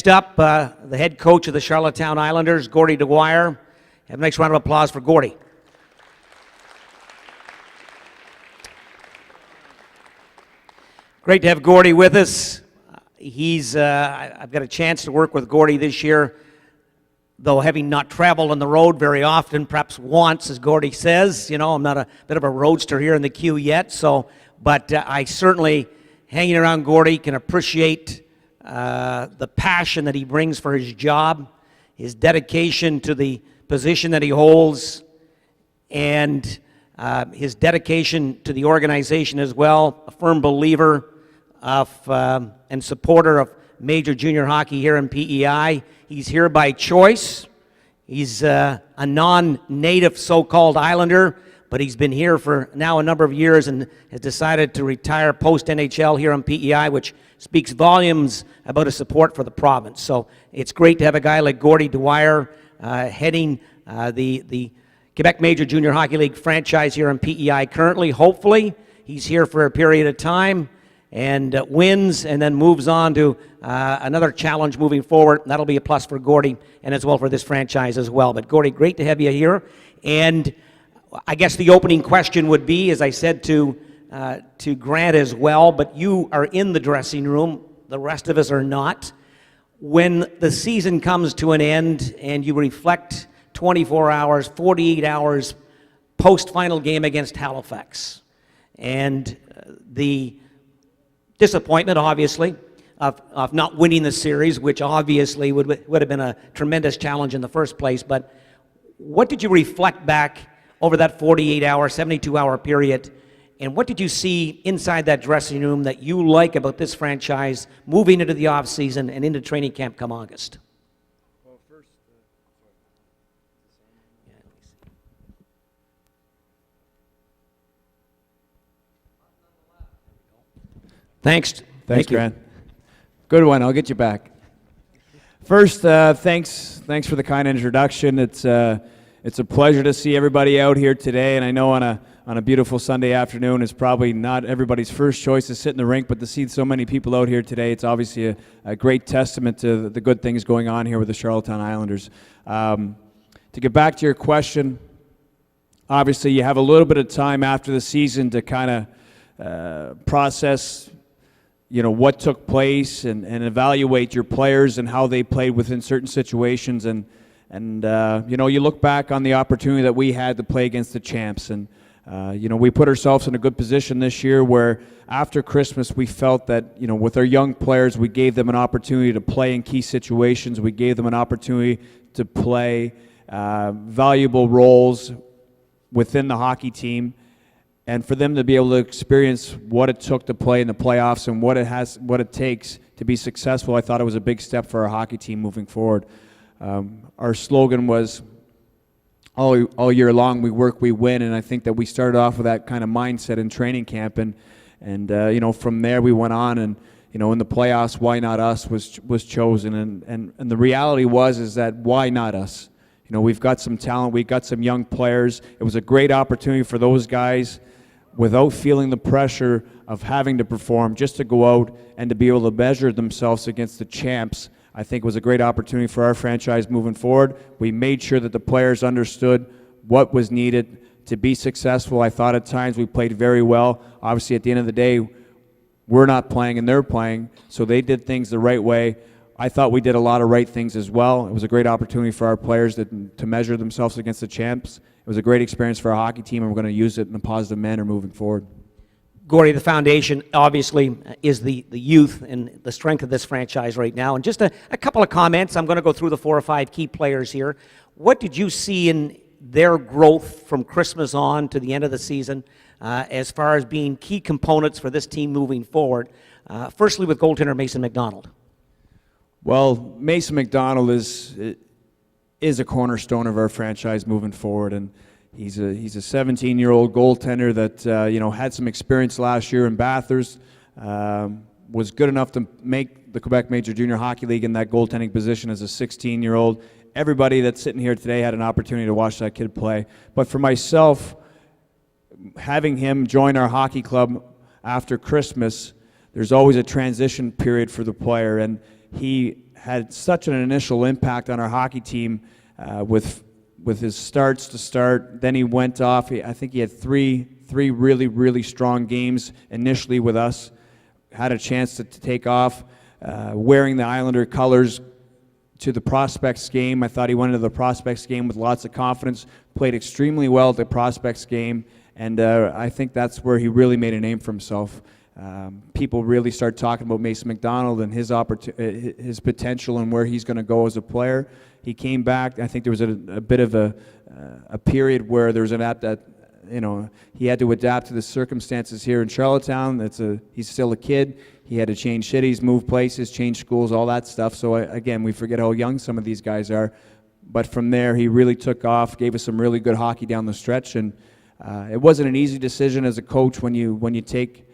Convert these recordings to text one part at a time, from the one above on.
Next up, the head coach of the Charlottetown Islanders, Gordie Dwyer. Have a nice round of applause for Gordie. Great to have Gordie with us. I've got a chance to work with Gordie this year, though having not traveled on the road very often, perhaps once, as Gordie says. You know, I'm not a bit of a roadster here in the queue yet, but I certainly, hanging around Gordie, can appreciate the passion that he brings for his job, his dedication to the position that he holds, and his dedication to the organization as well. A firm believer of and supporter of major junior hockey here in PEI. He's here by choice. He's a non-native so-called Islander, but he's been here for now a number of years and has decided to retire post-NHL here in PEI, which speaks volumes about his support for the province. So it's great to have a guy like Gordie Dwyer heading the Quebec Major Junior Hockey League franchise here in PEI currently. Hopefully, he's here for a period of time and wins and then moves on to another challenge moving forward. That'll be a plus for Gordie and as well for this franchise as well. But Gordie, great to have you here. And I guess the opening question would be, as I said to Grant as well, but you are in the dressing room. The rest of us are not. When the season comes to an end and you reflect 24 hours, 48 hours post-final game against Halifax, and the disappointment, obviously, of not winning the series, which obviously would have been a tremendous challenge in the first place, but what did you reflect back over that 48-hour, 72-hour period, and what did you see inside that dressing room that you like about this franchise moving into the off-season and into training camp come August? Well, first, Thanks. Thanks, Grant. Good one. I'll get you back. First, thanks for the kind introduction. It's a pleasure to see everybody out here today, and I know on a beautiful Sunday afternoon, it's probably not everybody's first choice to sit in the rink, but to see so many people out here today, it's obviously a great testament to the good things going on here with the Charlottetown Islanders. To get back to your question, obviously you have a little bit of time after the season to kind of process, you know, what took place and evaluate your players and how they played within certain situations, and you know, you look back on the opportunity that we had to play against the champs, and you know, we put ourselves in a good position this year where after Christmas we felt that, you know, with our young players, we gave them an opportunity to play in key situations. We gave them an opportunity to play valuable roles within the hockey team, and for them to be able to experience what it took to play in the playoffs and what it takes to be successful. I thought it was a big step for our hockey team moving forward. Our slogan was all year long, we work, we win, and I think that we started off with that kind of mindset in training camp, and you know, from there we went on, and you know, in the playoffs, why not us was chosen, and the reality is that why not us? You know, we've got some talent, we've got some young players. It was a great opportunity for those guys, without feeling the pressure of having to perform, just to go out and to be able to measure themselves against the champs. I think it was a great opportunity for our franchise moving forward. We made sure that the players understood what was needed to be successful. I thought at times we played very well. Obviously, at the end of the day, we're not playing and they're playing, so they did things the right way. I thought we did a lot of right things as well. It was a great opportunity for our players to measure themselves against the champs. It was a great experience for our hockey team, and we're going to use it in a positive manner moving forward. Gordie, the foundation obviously is the youth and the strength of this franchise right now. And just a couple of comments. I'm going to go through the 4 or 5 key players here. What did you see in their growth from Christmas on to the end of the season as far as being key components for this team moving forward? Firstly, with goaltender Mason McDonald. Well, Mason McDonald is a cornerstone of our franchise moving forward, and he's a 17-year-old goaltender that you know, had some experience last year in Bathurst, was good enough to make the Quebec Major Junior Hockey League in that goaltending position as a 16-year-old. Everybody that's sitting here today had an opportunity to watch that kid play. But for myself, having him join our hockey club after Christmas, there's always a transition period for the player, and he had such an initial impact on our hockey team with his starts to start. Then he went off. I think he had three really, really strong games initially with us. Had a chance to take off, wearing the Islander colors to the Prospects game. I thought he went into the Prospects game with lots of confidence, played extremely well at the Prospects game, and I think that's where he really made a name for himself. People really start talking about Mason McDonald and his potential and where he's going to go as a player. He came back. I think there was a bit of a period where there was he had to adapt to the circumstances here in Charlottetown. He's still a kid. He had to change cities, move places, change schools, all that stuff. So again, we forget how young some of these guys are. But from there, he really took off, gave us some really good hockey down the stretch, and it wasn't an easy decision as a coach when you take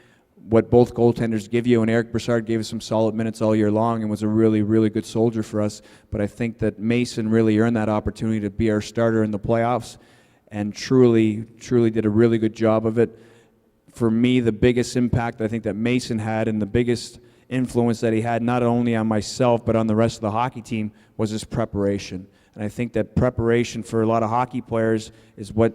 what both goaltenders give you, and Eric Brassard gave us some solid minutes all year long and was a really, really good soldier for us. But I think that Mason really earned that opportunity to be our starter in the playoffs and truly did a really good job of it. For me, the biggest impact I think that Mason had and the biggest influence that he had not only on myself but on the rest of the hockey team was his preparation. And I think that preparation for a lot of hockey players is what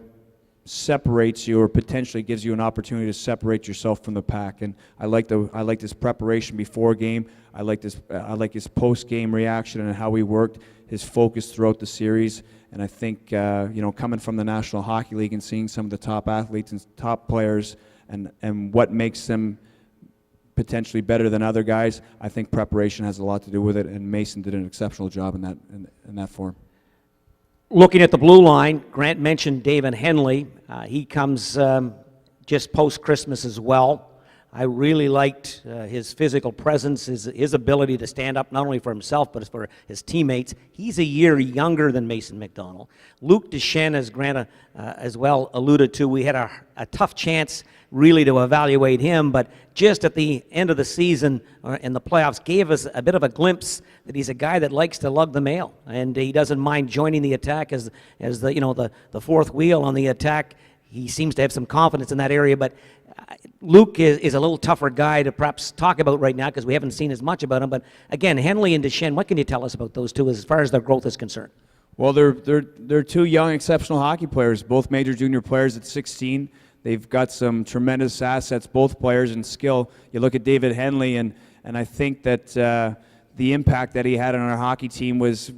separates you or potentially gives you an opportunity to separate yourself from the pack. And I like this preparation before game. I like his post-game reaction and how he worked, his focus throughout the series. And I think coming from the National Hockey League and seeing some of the top athletes and top players and what makes them potentially better than other guys, I think preparation has a lot to do with it, and Mason did an exceptional job in that form. Looking at the blue line, Grant mentioned David Henley. He comes just post-Christmas as well. I really liked his physical presence, his ability to stand up not only for himself but for his teammates. He's a year younger than Mason McDonald. Luke Deschênes, as Grant as well alluded to, we had a tough chance really to evaluate him, but just at the end of the season in the playoffs gave us a bit of a glimpse that he's a guy that likes to lug the mail, and he doesn't mind joining the attack as the fourth wheel on the attack. He seems to have some confidence in that area, but Luke is a little tougher guy to perhaps talk about right now because we haven't seen as much about him. But again, Henley and Deschênes, what can you tell us about those two as far as their growth is concerned? Well, they're two young, exceptional hockey players, both major junior players at 16. They've got some tremendous assets, both players, and skill. You look at David Henley, and I think that the impact that he had on our hockey team was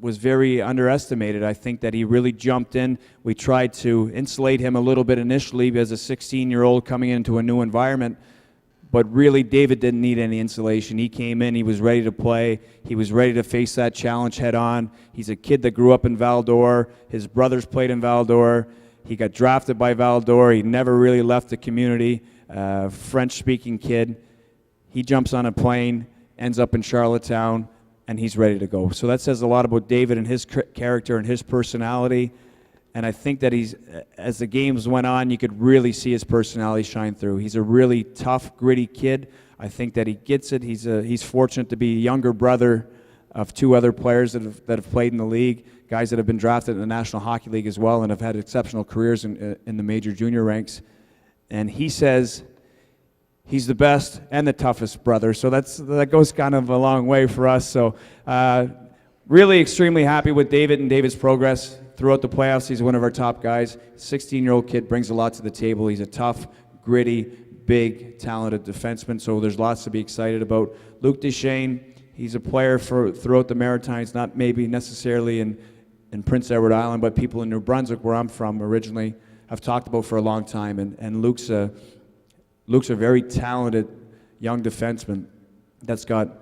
very underestimated. I think that he really jumped in. We tried to insulate him a little bit initially as a 16-year-old coming into a new environment, but really David didn't need any insulation. He came in, he was ready to play, he was ready to face that challenge head on. He's a kid that grew up in Val-d'Or. His brothers played in Val-d'Or. He got drafted by Val-d'Or. He never really left the community. French-speaking kid. He jumps on a plane, ends up in Charlottetown, and he's ready to go. So that says a lot about David and his character and his personality. And I think that as the games went on, you could really see his personality shine through. He's a really tough, gritty kid. I think that he gets it. He's fortunate to be a younger brother of two other players that have played in the league, guys that have been drafted in the National Hockey League as well and have had exceptional careers in the major junior ranks. And he says he's the best and the toughest brother, so that goes kind of a long way for us. So really extremely happy with David and David's progress throughout the playoffs. He's one of our top guys. 16-year-old kid, brings a lot to the table. He's a tough, gritty, big, talented defenseman, so there's lots to be excited about. Luke Deschênes, he's a player throughout the Maritimes, not maybe necessarily in Prince Edward Island, but people in New Brunswick, where I'm from originally, have talked about for a long time. And Luke's a very talented young defenseman that's got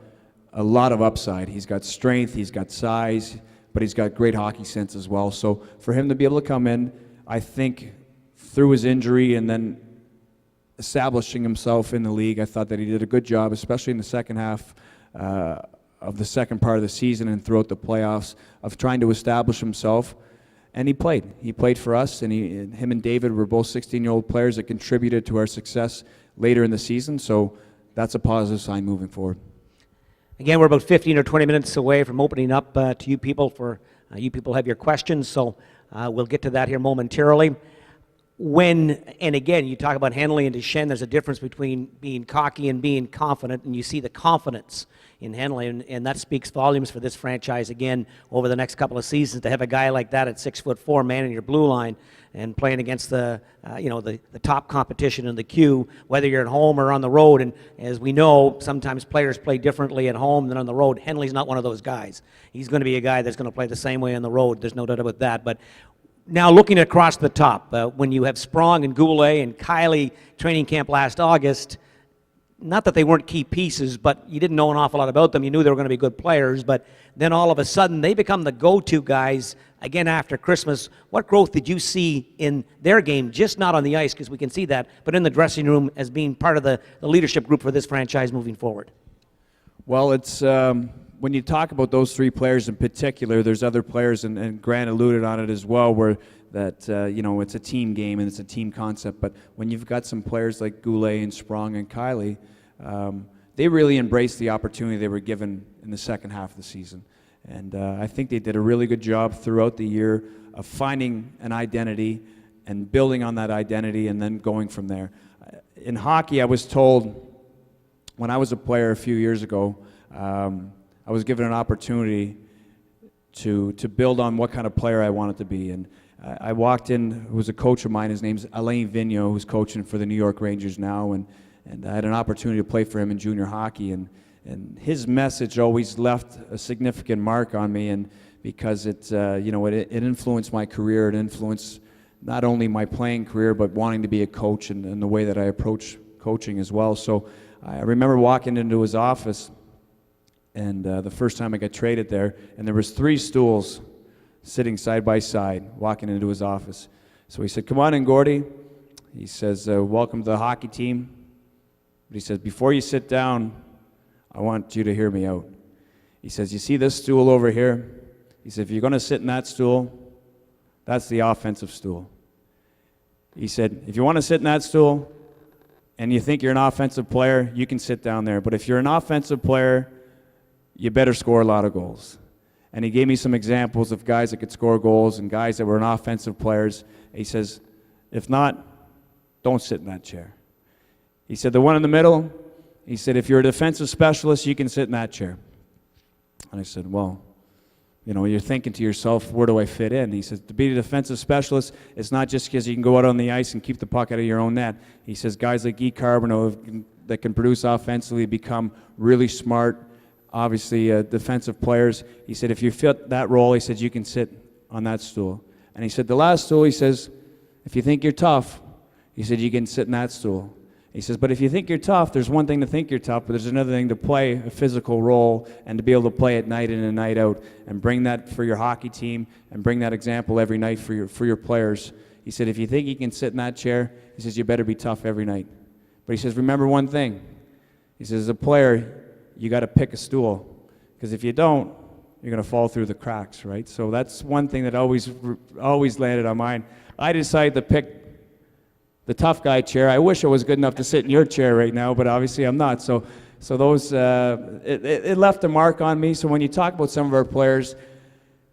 a lot of upside. He's got strength, he's got size, but he's got great hockey sense as well. So for him to be able to come in, I think through his injury and then establishing himself in the league, I thought that he did a good job, especially in the second half of the second part of the season and throughout the playoffs, of trying to establish himself. And he played. He played for us, and him and David were both 16-year-old players that contributed to our success later in the season, so that's a positive sign moving forward. Again, we're about 15 or 20 minutes away from opening up to you people for you people have your questions, so we'll get to that here momentarily. and again, you talk about Henley and Deschênes, there's a difference between being cocky and being confident, and you see the confidence in Henley, and that speaks volumes for this franchise again over the next couple of seasons, to have a guy like that at 6'4" manning your blue line and playing against the top competition in the queue, whether you're at home or on the road. And as we know, sometimes players play differently at home than on the road. Henley's not one of those guys. He's going to be a guy that's going to play the same way on the road. There's no doubt about that. But now looking across the top, when you have Sprong and Goulet and Kiley training camp last August, not that they weren't key pieces, but you didn't know an awful lot about them. You knew they were going to be good players, but then all of a sudden they become the go-to guys again after Christmas. What growth did you see in their game, just not on the ice, because we can see that, but in the dressing room as being part of the leadership group for this franchise moving forward? Well, it's when you talk about those three players in particular, there's other players, and Grant alluded on it as well, where that it's a team game and it's a team concept. But when you've got some players like Goulet and Sprong and Kiley, they really embraced the opportunity they were given in the second half of the season. And I think they did a really good job throughout the year of finding an identity and building on that identity and then going from there. In hockey, I was told when I was a player a few years ago, I was given an opportunity to build on what kind of player I wanted to be. And I walked in, who was a coach of mine, his name's Alain Vigneault, who's coaching for the New York Rangers now, and I had an opportunity to play for him in junior hockey, and his message always left a significant mark on me, and because it influenced my career, it influenced not only my playing career, but wanting to be a coach and the way that I approach coaching as well. So I remember walking into his office, and the first time I got traded there, and there was 3 stools sitting side by side, walking into his office. So he said, "Come on in, Gordie." He says, "Welcome to the hockey team." But he says, "Before you sit down, I want you to hear me out." He says, "You see this stool over here?" He said, "If you're going to sit in that stool, that's the offensive stool." He said, "If you want to sit in that stool and you think you're an offensive player, you can sit down there. But if you're an offensive player, you better score a lot of goals." And he gave me some examples of guys that could score goals and guys that were offensive players. He says, "If not, don't sit in that chair." He said, "The one in the middle," he said, "if you're a defensive specialist, you can sit in that chair." And I said, "Well, you're thinking to yourself, where do I fit in?" He says, "To be a defensive specialist, it's not just because you can go out on the ice and keep the puck out of your own net." He says, "Guys like Guy Carbonneau that can produce offensively become really smart, obviously defensive players." He said, "If you fit that role," he said, "you can sit on that stool." And he said, "The last stool," he says, "if you think you're tough," he said, "you can sit in that stool." He says, "But if you think you're tough, there's one thing to think you're tough, but there's another thing to play a physical role and to be able to play it night in and night out and bring that for your hockey team and bring that example every night for your players." He said, "If you think you can sit in that chair," he says, "you better be tough every night." But he says, "Remember one thing." He says, "As a player, you got to pick a stool, because if you don't, you're going to fall through the cracks," right? So that's one thing that always landed on mine. I decided to pick the tough guy chair. I wish I was good enough to sit in your chair right now, but obviously I'm not. So those it left a mark on me. So when you talk about some of our players,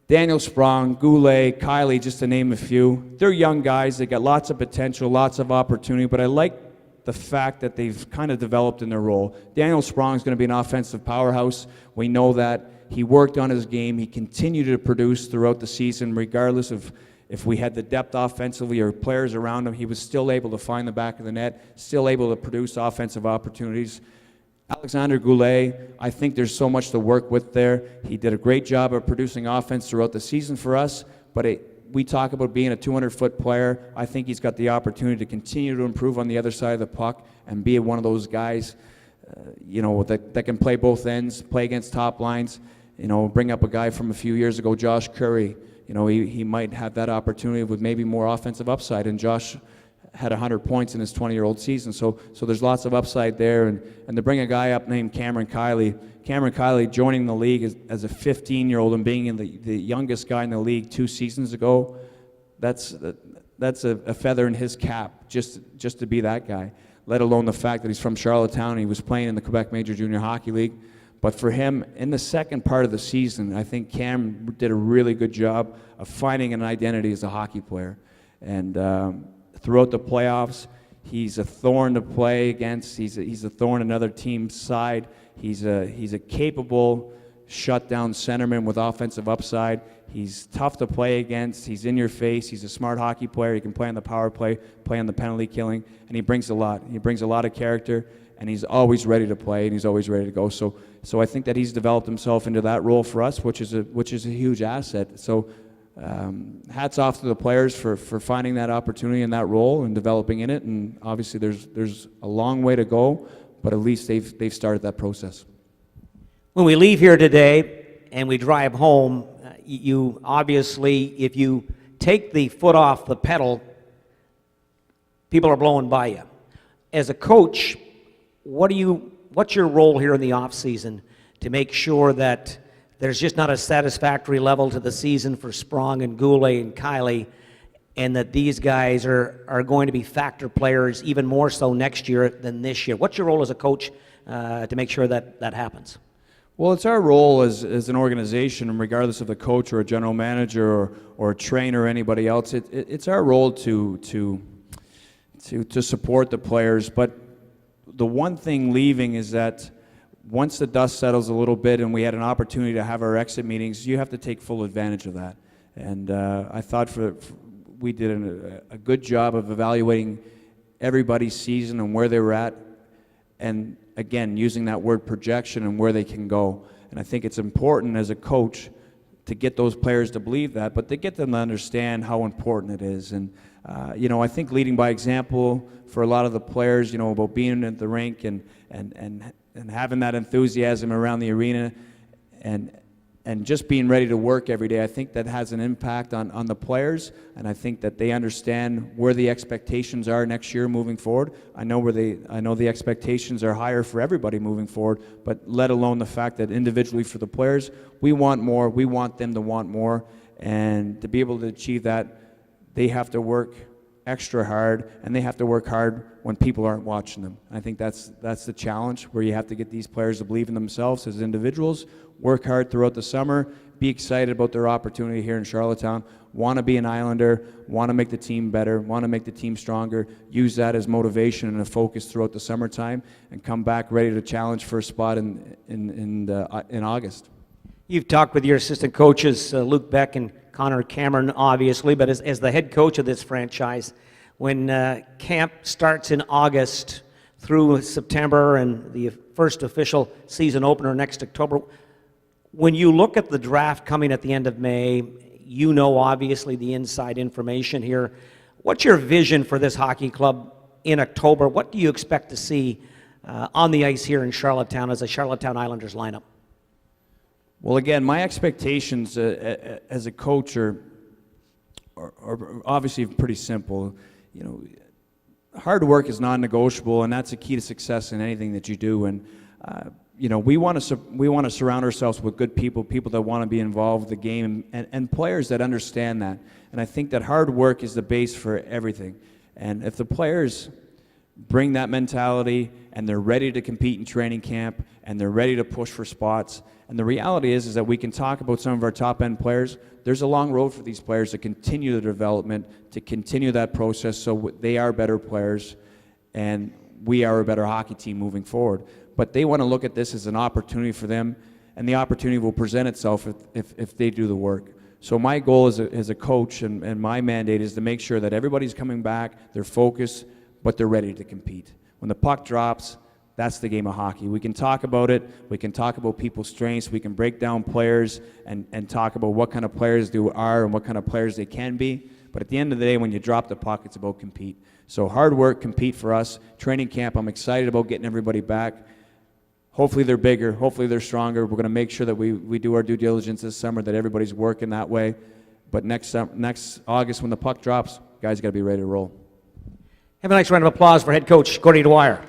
Daniel Sprong, Goulet, Kiley, just to name a few, they're young guys. They got lots of potential, lots of opportunity, but I like the fact that they've kind of developed in their role. Daniel Sprong is going to be an offensive powerhouse. We know that. He worked on his game. He continued to produce throughout the season, regardless of if we had the depth offensively or players around him. He was still able to find the back of the net, still able to produce offensive opportunities. Alexander Goulet, I think there's so much to work with there. He did a great job of producing offense throughout the season for us, but we talk about being a 200-foot player. I think he's got the opportunity to continue to improve on the other side of the puck and be one of those guys, that can play both ends, play against top lines. Bring up a guy from a few years ago, Josh Curry. He might have that opportunity with maybe more offensive upside, and Josh had 100 points in his 20-year-old season, so there's lots of upside there. And to bring a guy up named Cameron Kiley joining the league as a 15-year-old and being the youngest guy in the league 2 seasons ago, that's a feather in his cap just to be that guy, let alone the fact that he's from Charlottetown and he was playing in the Quebec Major Junior Hockey League. But for him, in the second part of the season, I think Cam did a really good job of finding an identity as a hockey player. And throughout the playoffs. He's a thorn to play against. He's a thorn in another team's side. He's a capable shutdown centerman with offensive upside. He's tough to play against. He's in your face. He's a smart hockey player. He can play on the power play, play on the penalty killing, and he brings a lot. He brings a lot of character, and he's always ready to play, and he's always ready to go. So I think that he's developed himself into that role for us, which is a huge asset. So hats off to the players for finding that opportunity and that role and developing in it. And obviously there's a long way to go, but at least they've started that process. When we leave here today and we drive home, you obviously, if you take the foot off the pedal, people are blowing by you. As a coach, what's your role here in the off season to make sure that there's just not a satisfactory level to the season for Sprong and Goulet and Kiley, and that these guys are going to be factor players even more so next year than this year? What's your role as a coach to make sure that that happens? Well, it's our role as an organization, regardless of the coach or a general manager or a trainer or anybody else. It's our role to support the players. But the one thing leaving is that once the dust settles a little bit and we had an opportunity to have our exit meetings, you have to take full advantage of that. And I thought we did a good job of evaluating everybody's season and where they were at, and again, using that word projection and where they can go. And I think it's important as a coach to get those players to believe that, but to get them to understand how important it is. And I think leading by example for a lot of the players, about being at the rink and having that enthusiasm around the arena and just being ready to work every day, I think that has an impact on the players, and I think that they understand where the expectations are next year moving forward. I know the expectations are higher for everybody moving forward, but let alone the fact that individually for the players, we want more, we want them to want more, and to be able to achieve that, they have to work extra hard, and they have to work hard when people aren't watching them. I think that's the challenge, where you have to get these players to believe in themselves as individuals, work hard throughout the summer, be excited about their opportunity here in Charlottetown, want to be an Islander, want to make the team better, want to make the team stronger, use that as motivation and a focus throughout the summertime, and come back ready to challenge for a spot in August. You've talked with your assistant coaches, Luke Beck and Connor Cameron, obviously, but as the head coach of this franchise, when camp starts in August through September and the first official season opener next October, when you look at the draft coming at the end of May, obviously the inside information here. What's your vision for this hockey club in October? What do you expect to see on the ice here in Charlottetown as a Charlottetown Islanders lineup? Well, again, my expectations as a coach are obviously pretty simple. Hard work is non-negotiable, and that's a key to success in anything that you do. And we want to surround ourselves with good people that want to be involved with the game, and players that understand that. And I think that hard work is the base for everything. And if the players bring that mentality and they're ready to compete in training camp and they're ready to push for spots, and the reality is that we can talk about some of our top-end players. There's a long road for these players to continue their development, to continue that process so they are better players and we are a better hockey team moving forward. But they want to look at this as an opportunity for them, and the opportunity will present itself if they do the work. So my goal as a coach and my mandate is to make sure that everybody's coming back, they're focused, but they're ready to compete. When the puck drops, that's the game of hockey. We can talk about it. We can talk about people's strengths. We can break down players and talk about what kind of players they are and what kind of players they can be. But at the end of the day, when you drop the puck, it's about compete. So hard work, compete for us. Training camp, I'm excited about getting everybody back. Hopefully they're bigger. Hopefully they're stronger. We're going to make sure that we do our due diligence this summer, that everybody's working that way. But next August, when the puck drops, guys got to be ready to roll. Have a nice round of applause for head coach Gordie Dwyer.